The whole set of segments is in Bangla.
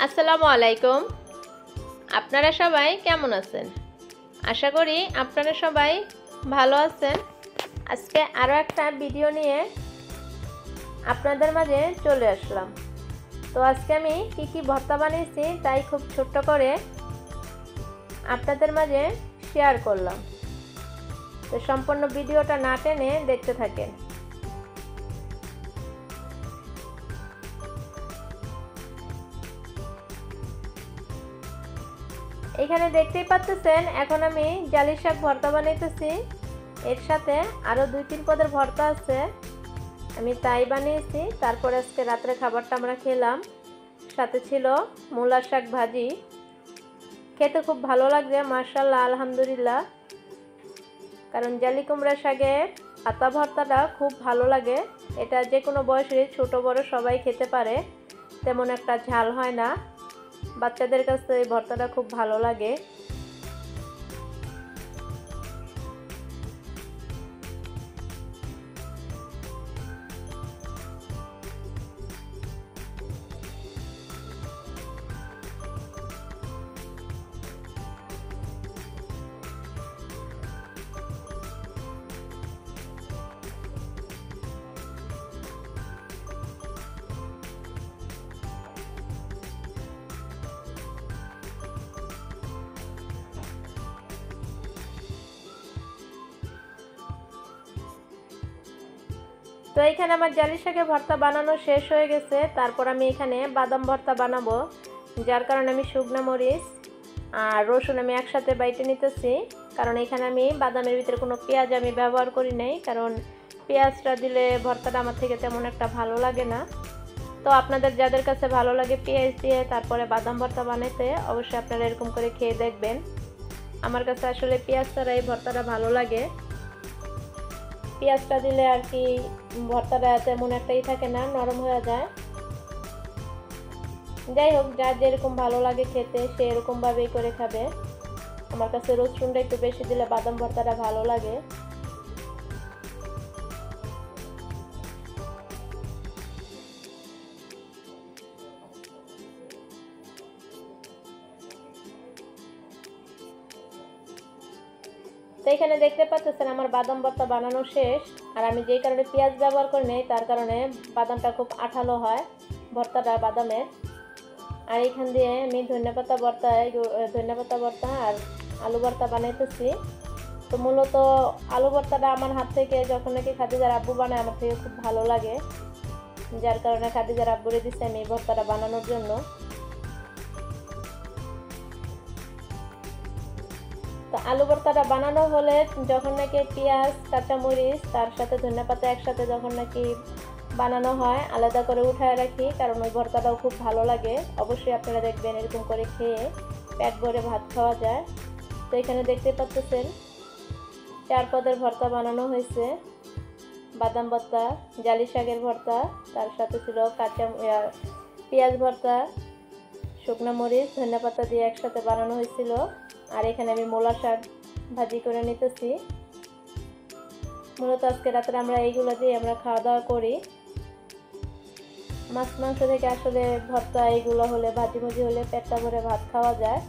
আসসালামু আলাইকুম। আপনারা সবাই কেমন আছেন? আশা করি আপনারা সবাই ভালো আছেন। আজকে আরও একটা ভিডিও নিয়ে আপনাদের মাঝে চলে আসলাম। তো আজকে আমি কি ভর্তা বানিয়েছি তাই খুব ছোট্ট করে আপনাদের মাঝে শেয়ার করলাম। তো সম্পূর্ণ ভিডিওটা না টেনে দেখতে থাকেন। এখানে দেখতেই পাচ্ছেন এখন আমি জালি শাক ভর্তা বানাইতেছি। এর সাথে আরও 2-3 পদের ভর্তা আছে, আমি তাই বানিয়েছি। তারপর আজকে রাত্রে খাবারটা আমরা খেলাম, সাথে ছিল মূলার শাক ভাজি। খেতে খুব ভালো লাগছে, মাশাআল্লাহ, আলহামদুলিল্লাহ। কারণ জালি কুমড়া শাকের পাতা ভর্তাটা খুব ভালো লাগে। এটা যে কোনো বয়সে ছোট বড় সবাই খেতে পারে, তেমন একটা ঝাল হয় না। বাচ্চাদের কাছে এই ভর্তাটা খুব ভালো লাগে। তো এখানে আমার জালি শাকের ভর্তা বানানো শেষ হয়ে গেছে। তারপর আমি এখানে বাদাম ভর্তা বানাবো, যার কারণে আমি শুকনো মরিচ আর রসুন আমি একসাথে বাইটে নিতেছি। কারণ এখানে আমি বাদামের ভিতরে কোনো পেঁয়াজ আমি ব্যবহার করি নাই, কারণ পেঁয়াজটা দিলে ভর্তাটা আমার থেকে তেমন একটা ভালো লাগে না। তো আপনাদের যাদের কাছে ভালো লাগে পেঁয়াজ দিয়ে তারপরে বাদাম ভর্তা বানাইতে, অবশ্যই আপনারা এরকম করে খেয়ে দেখবেন। আমার কাছে আসলে পেঁয়াজ ছাড়া এই ভর্তাটা ভালো লাগে। পেঁয়াজটা দিলে আর কি ভর্তাটা তেমন একটাই থাকে না, নরম হয়ে যায়। যাই হোক, যার যেরকম ভালো লাগে খেতে সে এরকমভাবেই করে খাবে। আমার কাছে রসুনটা একটু বেশি দিলে বাদাম ভর্তাটা ভালো লাগে। তো এখানে দেখতে পাচ্ছেন আমার বাদাম ভর্তা বানানো শেষ। আর আমি যেই কারণে পেঁয়াজ ব্যবহার করি নাই তার কারণে বাদামটা খুব আঠালো হয় ভর্তাটা বাদামের। আর এইখান দিয়ে আমি ধনেপাতা ভর্তা আর আলু ভর্তা বানাইতেছি। তো মূলত আলু ভর্তাটা আমার হাত থেকে যখন নাকি খাদিজার আব্বু বানায় আমার থেকে খুব ভালো লাগে, যার কারণে খাদিজার আব্বুরে দিচ্ছি আমি এই ভর্তাটা বানানোর জন্য। তো আলু ভর্তাটা বানানো হলে যখন নাকি পেঁয়াজ কাঁচামরিচ তার সাথে ধনেপাতা একসাথে যখন নাকি বানানো হয় আলাদা করে উঠায় রাখি, কারণ ওই ভর্তাটাও খুব ভালো লাগে। অবশ্যই আপনারা দেখবেন, এরকম করে খেয়ে পেট ভরে ভাত খাওয়া যায়। তো এখানে দেখতে পাচ্ছেন 4 পদের ভর্তা বানানো হয়েছে। বাদাম ভর্তা, জালি শাকের ভর্তা, তার সাথে ছিল পেঁয়াজ ভর্তা, শুকনো মরিচ ধনেপাতা দিয়ে একসাথে বানানো হয়েছিল। আর এখানে আমি মূলা শাক ভাজি করে নিতেছি। মূলত আজকে রাত্রে আমরা এইগুলো দিয়ে আমরা খাওয়া দাওয়া করি। মাছ মাংস থেকে আসলে ভর্তা এইগুলো হলে, ভাজি ভাজি হলে পেটটা ভরে ভাত খাওয়া যায়।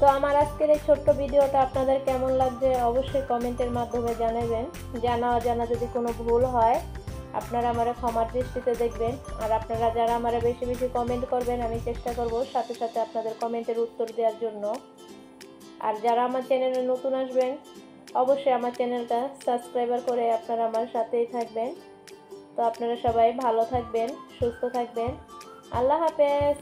তো আমার আজকের এই ছোট্ট ভিডিওটা আপনাদের কেমন লাগছে অবশ্যই কমেন্টের মাধ্যমে জানাবেন। জানা অজানা যদি কোনো ভুল হয় আপনারা আমারে ক্ষমার দৃষ্টিতে দেখবেন। আর আপনারা যারা আমারে বেশি বেশি কমেন্ট করবেন আমি চেষ্টা করব সাথে সাথে আপনাদের কমেন্টের উত্তর দেওয়ার জন্য। আর যারা আমার চ্যানেলে নতুন আসবেন অবশ্যই আমার চ্যানেলটা সাবস্ক্রাইবার করে আপনারা আমার সাথেই থাকবেন। তো আপনারা সবাই ভালো থাকবেন, সুস্থ থাকবেন। আল্লাহ হাফেজ।